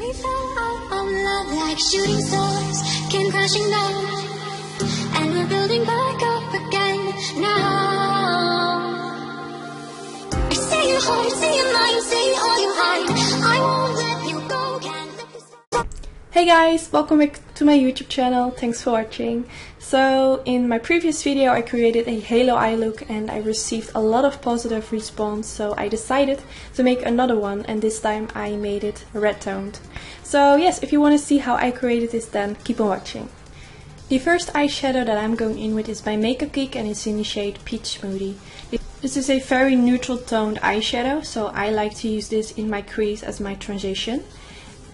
We fell out of love like shooting stars, came crashing down, and we're building back up again now. I see your heart, see your mind, see all you hide. I won't let you go, can't let this go. Hey guys, welcome back to my YouTube channel. Thanks for watching. So in my previous video I created a halo eye look and I received a lot of positive response, so I decided to make another one, and this time I made it red toned. So yes, if you want to see how I created this, then keep on watching. The first eyeshadow that I'm going in with is by Makeupgeek and it's in the shade Peach Smoothie. This is a very neutral toned eyeshadow, so I like to use this in my crease as my transition.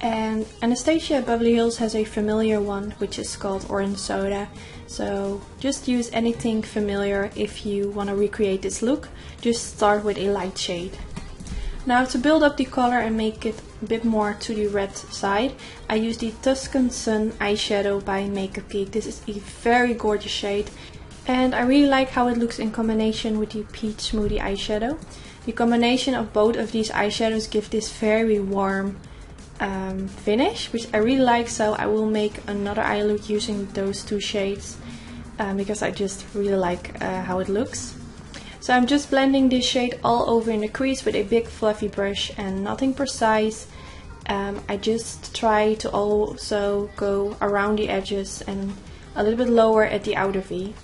And Anastasia Beverly Hills has a familiar one, which is called Orange Soda. So just use anything familiar if you want to recreate this look. Just start with a light shade. Now to build up the color and make it a bit more to the red side, I use the Tuscan Sun eyeshadow by Makeupgeek. This is a very gorgeous shade and I really like how it looks in combination with the Peach Smoothie eyeshadow. The combination of both of these eyeshadows give this very warm finish, which I really like, so I will make another eye look using those two shades because I just really like how it looks. So I'm just blending this shade all over in the crease with a big fluffy brush and nothing precise. I just try to also go around the edges and a little bit lower at the outer V.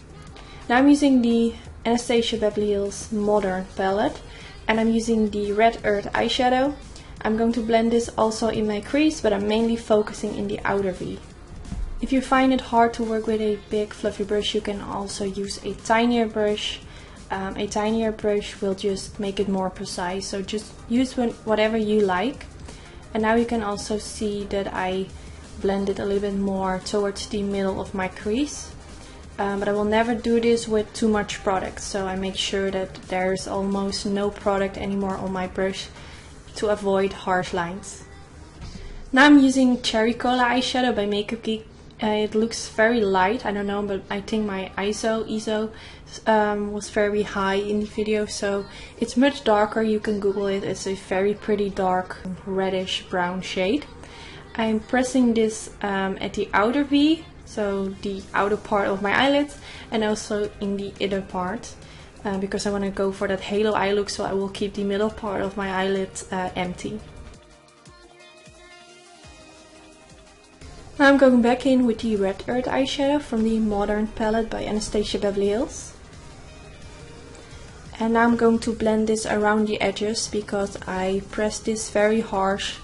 Now I'm using the Anastasia Beverly Hills Modern palette and I'm using the Red Earth eyeshadow. I'm going to blend this also in my crease, but I'm mainly focusing in the outer V. If you find it hard to work with a big fluffy brush, you can also use a tinier brush. A tinier brush will just make it more precise, so just use whatever you like. And now you can also see that I blended a little bit more towards the middle of my crease. But I will never do this with too much product, so I make sure that there's almost no product anymore on my brush to avoid harsh lines. Now I'm using Cherry Cola eyeshadow by Makeupgeek. It looks very light, I don't know, but I think my ISO was very high in the video, so it's much darker. You can Google it. It's a very pretty dark reddish brown shade. I'm pressing this at the outer V, so the outer part of my eyelids, and also in the inner part. Because I want to go for that halo eye look, so I will keep the middle part of my eyelid empty. Now I'm going back in with the Red Earth eyeshadow from the Modern palette by Anastasia Beverly Hills. And now I'm going to blend this around the edges because I pressed this very harsh.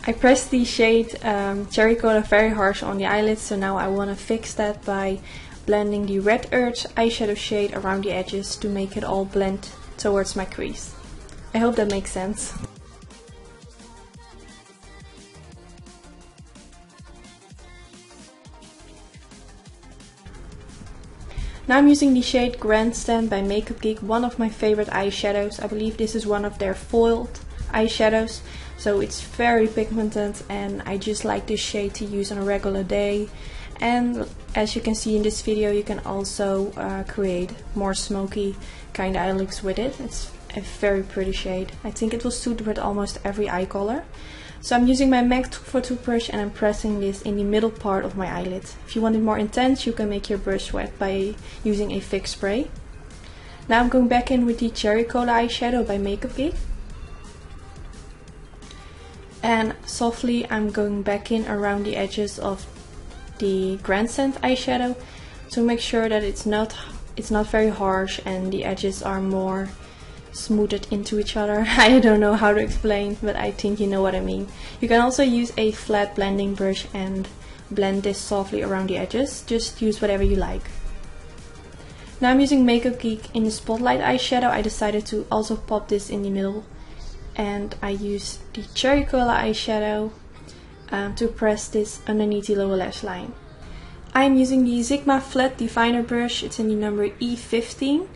I pressed the shade Cherry Cola very harsh on the eyelids, so now I want to fix that by blending the Red Earth eyeshadow shade around the edges to make it all blend towards my crease. I hope that makes sense. Now I'm using the shade Grandstand by Makeupgeek, one of my favorite eyeshadows. I believe this is one of their foiled eyeshadows, so it's very pigmented and I just like this shade to use on a regular day. And as you can see in this video, you can also create more smoky kind of eye looks with it. It's a very pretty shade. I think it will suit with almost every eye color. So I'm using my MAC 242 brush and I'm pressing this in the middle part of my eyelid. If you want it more intense, you can make your brush wet by using a thick spray. Now I'm going back in with the Cherry Cola eyeshadow by Makeupgeek. And softly I'm going back in around the edges of the Grandstand eyeshadow to make sure that it's not very harsh and the edges are more smoothed into each other. I don't know how to explain, but I think you know what I mean. You can also use a flat blending brush and blend this softly around the edges. Just use whatever you like. Now I'm using Makeupgeek in the Spotlight eyeshadow. I decided to also pop this in the middle, and I use the Cherry Cola eyeshadow to press this underneath the lower lash line. I'm using the Sigma Flat Definer brush. It's in the number E15,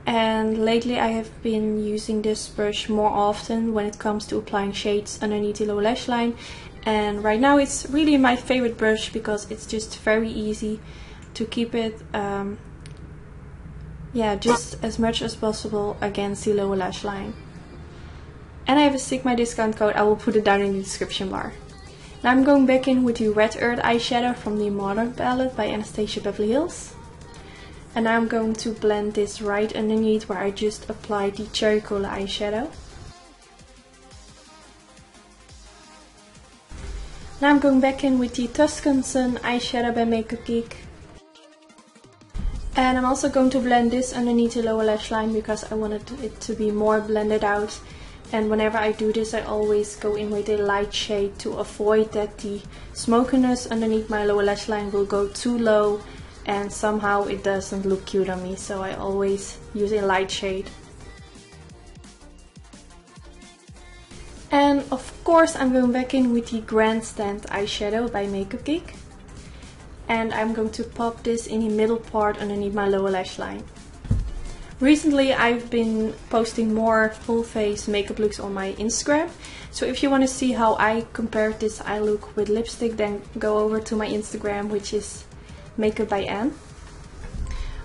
and lately I have been using this brush more often when it comes to applying shades underneath the lower lash line, and right now it's really my favorite brush because it's just very easy to keep it just as much as possible against the lower lash line. and I have a Sigma discount code. I will put it down in the description bar. Now I'm going back in with the Red Earth eyeshadow from the Modern palette by Anastasia Beverly Hills. And now I'm going to blend this right underneath where I just applied the Cherry Cola eyeshadow. Now I'm going back in with the Tuscan eyeshadow by Makeupgeek. And I'm also going to blend this underneath the lower lash line because I wanted it to be more blended out. And whenever I do this, I always go in with a light shade to avoid that the smokiness underneath my lower lash line will go too low and somehow it doesn't look cute on me. So I always use a light shade. And of course I'm going back in with the Grandstand eyeshadow by Makeupgeek. And I'm going to pop this in the middle part underneath my lower lash line. Recently I've been posting more full face makeup looks on my Instagram. So if you want to see how I compared this eye look with lipstick, then go over to my Instagram, which is makeupbyan.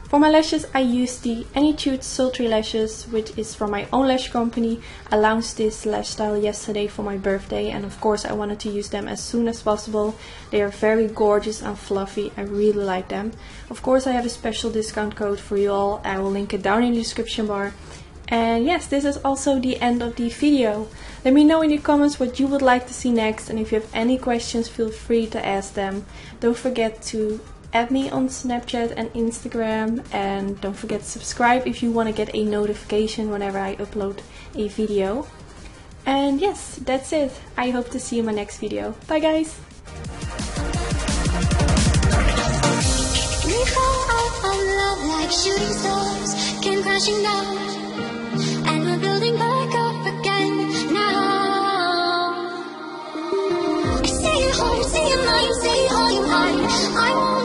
For my lashes I use the Anytude Sultry Lashes, which is from my own lash company. I launched this lash style yesterday for my birthday, and of course I wanted to use them as soon as possible. They are very gorgeous and fluffy. I really like them. Of course I have a special discount code for you all. I will link it down in the description bar. And yes, this is also the end of the video. Let me know in the comments what you would like to see next, and if you have any questions, feel free to ask them. Don't forget to add me on Snapchat and Instagram, and don't forget to subscribe if you want to get a notification whenever I upload a video. And yes, that's it. I hope to see you in my next video. Bye guys! We fall out of love like shooting stars, came crashing down, and we're building back up again now. Stay at home, stay in line, stay all you want. I won't